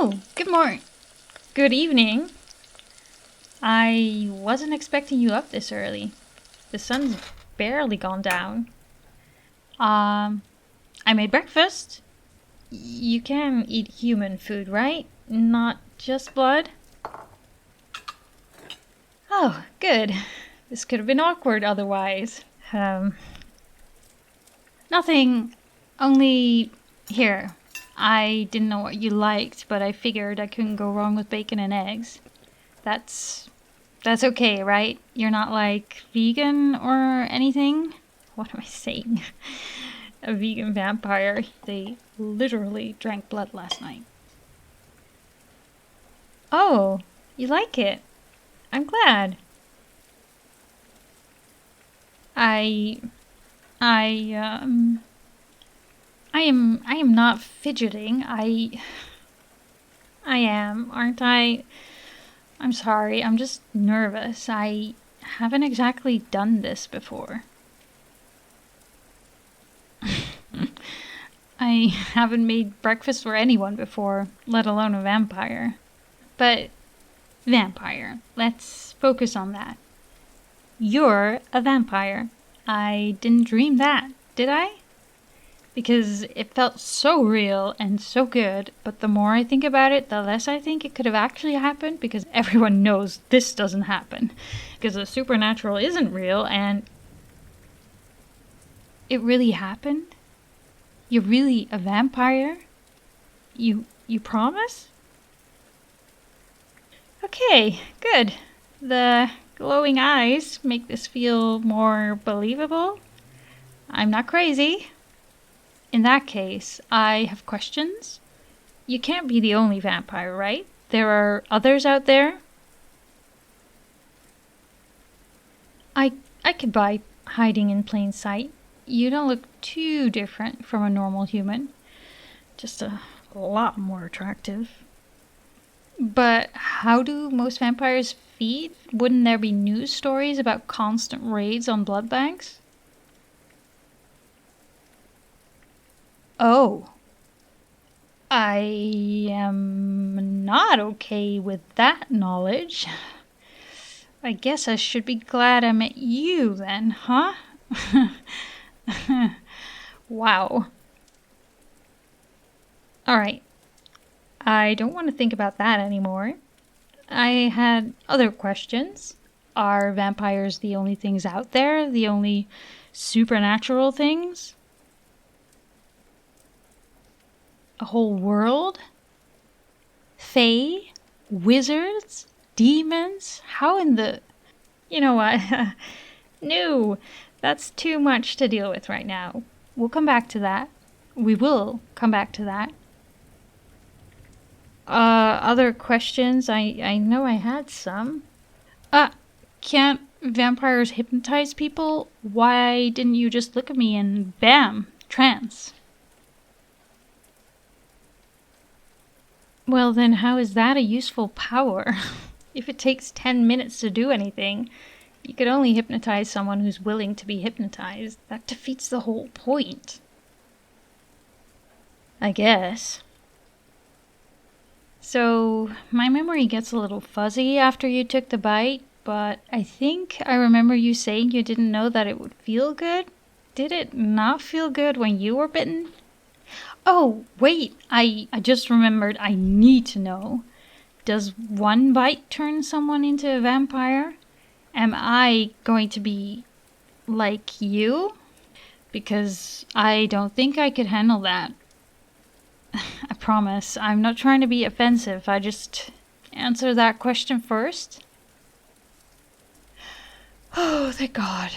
Oh, good morning. Good evening. I wasn't expecting you up this early. The sun's barely gone down. I made breakfast. You can eat human food, right? Not just blood? Oh, good. This could have been awkward otherwise. Nothing. Only here. I didn't know what you liked, but I figured I couldn't go wrong with bacon and eggs. That's okay, right? You're not like vegan or anything? What am I saying? A vegan vampire. They literally drank blood last night. Oh, you like it? I'm glad. I am not fidgeting. I am, aren't I? I'm sorry, I'm just nervous. I haven't exactly done this before. I haven't made breakfast for anyone before, let alone a vampire. But vampire, let's focus on that. You're a vampire. I didn't dream that, did I? Because it felt so real and so good, but the more I think about it, the less I think it could have actually happened, because everyone knows this doesn't happen. Because the supernatural isn't real, and it really happened? You're really a vampire? You promise? Okay, good. The glowing eyes make this feel more believable. I'm not crazy. In that case, I have questions. You can't be the only vampire, right? There are others out there? I could buy hiding in plain sight. You don't look too different from a normal human. Just a lot more attractive. But how do most vampires feed? Wouldn't there be news stories about constant raids on blood banks? Oh. I am not okay with that knowledge. I guess I should be glad I met you then, huh? Wow. Alright. I don't want to think about that anymore. I had other questions. Are vampires the only things out there? The only supernatural things? A whole world? Fae? Wizards? Demons? How in the... You know what? No, that's too much to deal with right now. We'll come back to that. We will come back to that. Other questions? I know I had some. Can't vampires hypnotize people? Why didn't you just look at me and bam, trance? Well, then how is that a useful power? If it takes 10 minutes to do anything, you could only hypnotize someone who's willing to be hypnotized. That defeats the whole point. I guess. So, my memory gets a little fuzzy after you took the bite, but I think I remember you saying you didn't know that it would feel good. Did it not feel good when you were bitten? Oh, wait, I just remembered. I need to know. Does one bite turn someone into a vampire? Am I going to be like you? Because I don't think I could handle that. I promise. I'm not trying to be offensive. I just answer that question first. Oh, thank God.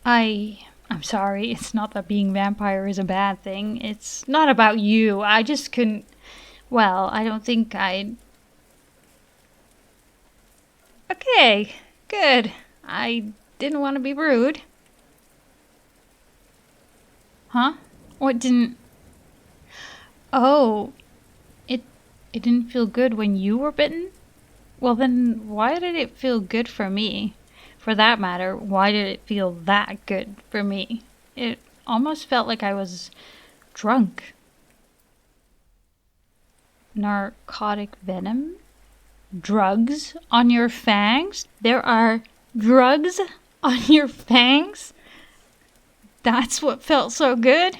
I'm sorry. It's not that being vampire is a bad thing. It's not about you. I just couldn't... Well, I don't think I'd... Okay, good. I didn't want to be rude. Huh? What didn't... Oh, it didn't feel good when you were bitten? Well then, why did it feel good for me? For that matter, why did it feel that good for me? It almost felt like I was drunk. narcotic venom? Drugs on your fangs? There are drugs on your fangs? That's what felt so good?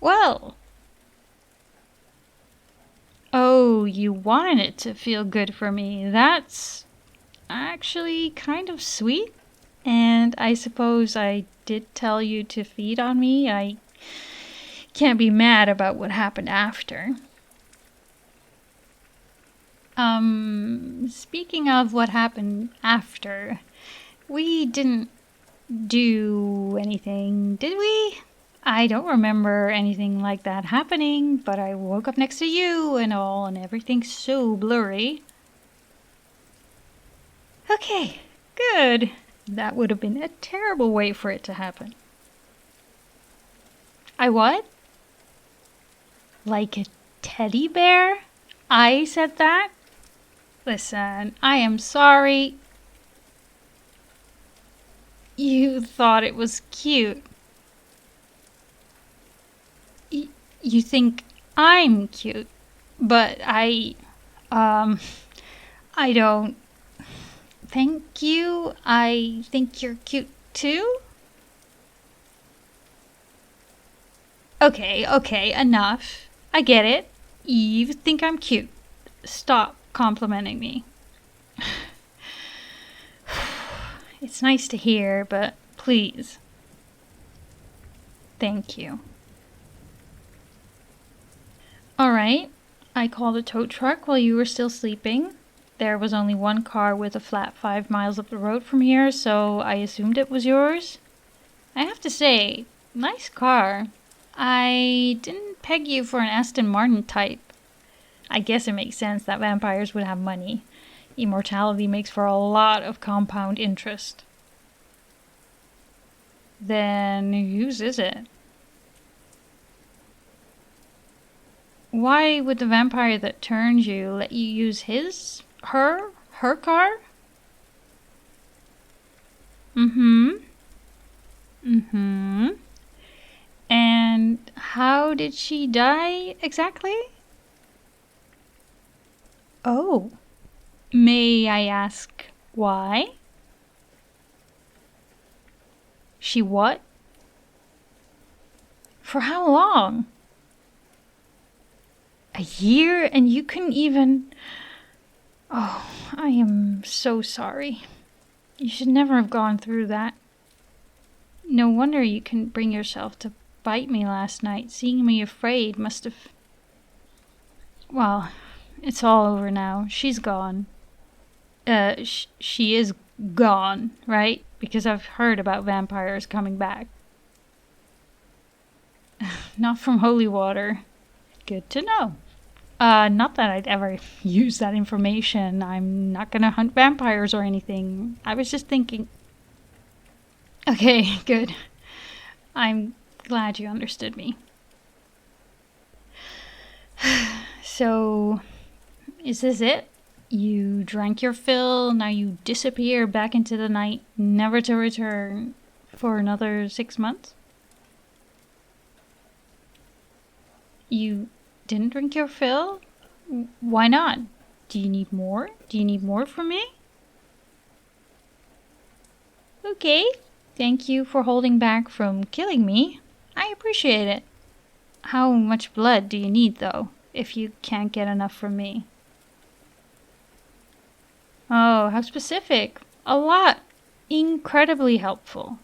Well. Oh, you wanted it to feel good for me. That's actually kind of sweet. And I suppose I did tell you to feed on me. I can't be mad about what happened after. Speaking of what happened after, we didn't do anything, did we? I don't remember anything like that happening, but I woke up next to you and all, and everything's so blurry. Okay, good. That would have been a terrible way for it to happen. I what? Like a teddy bear? I said that? Listen, I am sorry. You thought it was cute. You think I'm cute, but I don't. Thank you. I think you're cute too. Okay, enough. I get it. You think I'm cute. Stop complimenting me. It's nice to hear, but please. Thank you. Alright, I called a tow truck while you were still sleeping. There was only one car with a flat 5 miles up the road from here, so I assumed it was yours. I have to say, nice car. I didn't peg you for an Aston Martin type. I guess it makes sense that vampires would have money. Immortality makes for a lot of compound interest. Then whose is it? Why would the vampire that turned you let you use her car? Mm-hmm. And how did she die exactly? Oh. May I ask why? She what? For how long? A year, and you couldn't even... Oh, I am so sorry. You should never have gone through that. No wonder you couldn't bring yourself to bite me last night. Seeing me afraid must have... Well, it's all over now. She's gone. She is gone, right? Because I've heard about vampires coming back. Not from holy water. Good to know. Not that I'd ever use that information. I'm not gonna hunt vampires or anything. I was just thinking... Okay, good. I'm glad you understood me. So, is this it? You drank your fill, now you disappear back into the night, never to return for another 6 months? You didn't drink your fill? Why not? Do you need more? Do you need more from me? Okay, thank you for holding back from killing me. I appreciate it. How much blood do you need, though, if you can't get enough from me? Oh, how specific. A lot. Incredibly helpful.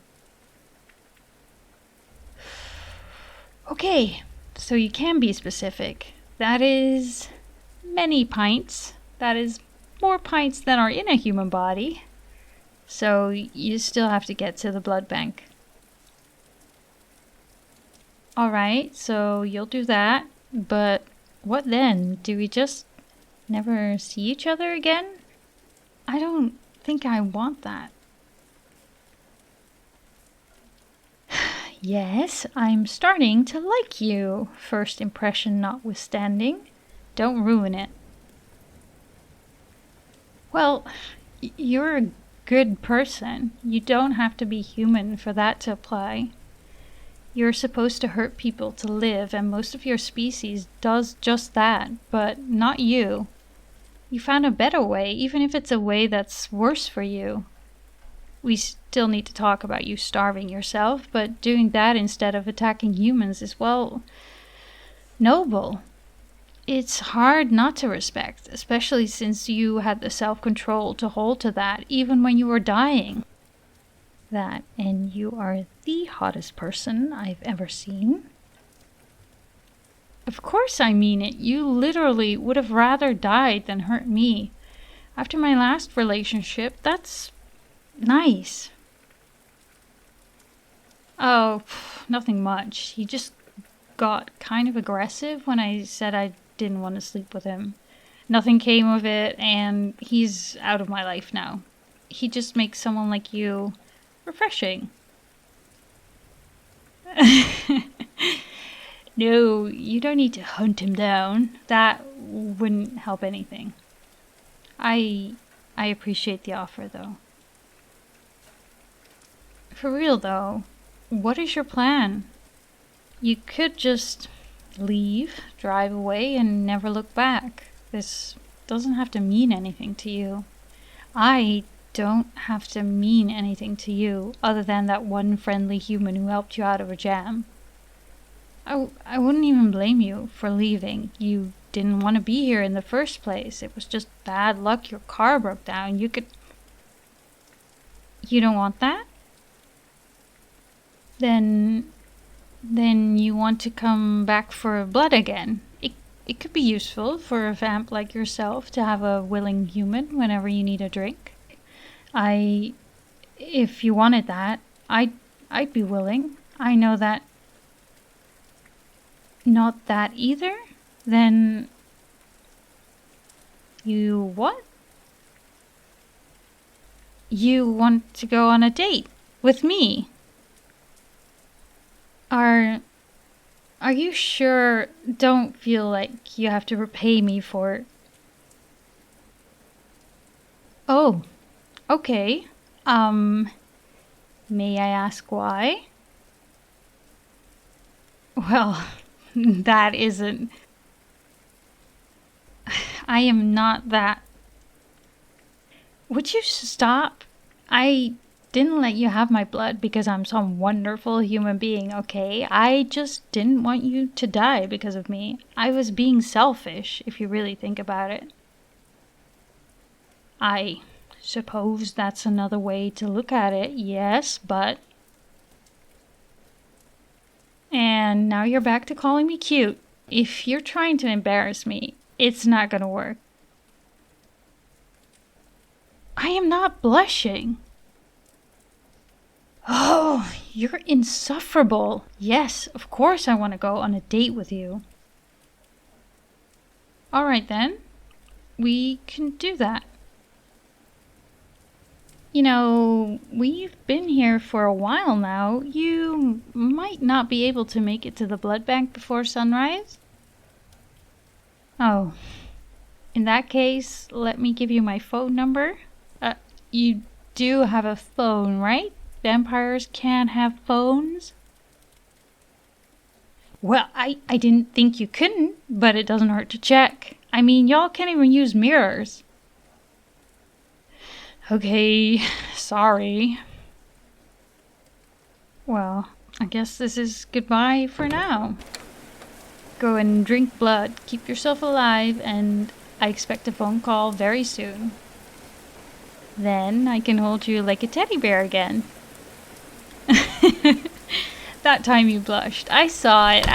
Okay, so you can be specific. That is many pints. That is more pints than are in a human body. So you still have to get to the blood bank. Alright, so you'll do that. But what then? Do we just never see each other again? I don't think I want that. Yes, I'm starting to like you, first impression notwithstanding. Don't ruin it. Well, you're a good person. You don't have to be human for that to apply. You're supposed to hurt people to live, and most of your species does just that, but not you. You found a better way, even if it's a way that's worse for you. We still need to talk about you starving yourself, but doing that instead of attacking humans is, well, noble. It's hard not to respect, especially since you had the self-control to hold to that even when you were dying. That, and you are the hottest person I've ever seen. Of course I mean it. You literally would have rather died than hurt me. After my last relationship, that's nice. Oh, nothing much. He just got kind of aggressive when I said I didn't want to sleep with him. Nothing came of it, and he's out of my life now. He just makes someone like you refreshing. No, you don't need to hunt him down. That wouldn't help anything. I appreciate the offer, though. For real, though, what is your plan? You could just leave, drive away, and never look back. This doesn't have to mean anything to you. I don't have to mean anything to you other than that one friendly human who helped you out of a jam. I wouldn't even blame you for leaving. You didn't want to be here in the first place. It was just bad luck your car broke down. You don't want that? Then you want to come back for blood again. It could be useful for a vamp like yourself to have a willing human whenever you need a drink. If you wanted that, I'd be willing. I know that. Not that either? Then you what? You want to go on a date with me? Are you sure? Don't feel like you have to repay me for it. Oh, okay. May I ask why? Well, that isn't... I am not that... Would you stop? I didn't let you have my blood because I'm some wonderful human being, okay? I just didn't want you to die because of me. I was being selfish, if you really think about it. I suppose that's another way to look at it, yes, but... And now you're back to calling me cute. If you're trying to embarrass me, it's not gonna work. I am not blushing. Oh, you're insufferable. Yes, of course I want to go on a date with you. Alright then, we can do that. You know, we've been here for a while now. You might not be able to make it to the blood bank before sunrise. Oh, in that case, let me give you my phone number. You do have a phone, right? Vampires can't have phones? Well, I didn't think you couldn't, but it doesn't hurt to check. I mean, y'all can't even use mirrors. Okay, sorry. Well, I guess this is goodbye for now. Go and drink blood, keep yourself alive, and I expect a phone call very soon. Then I can hold you like a teddy bear again. That time you blushed. I saw it.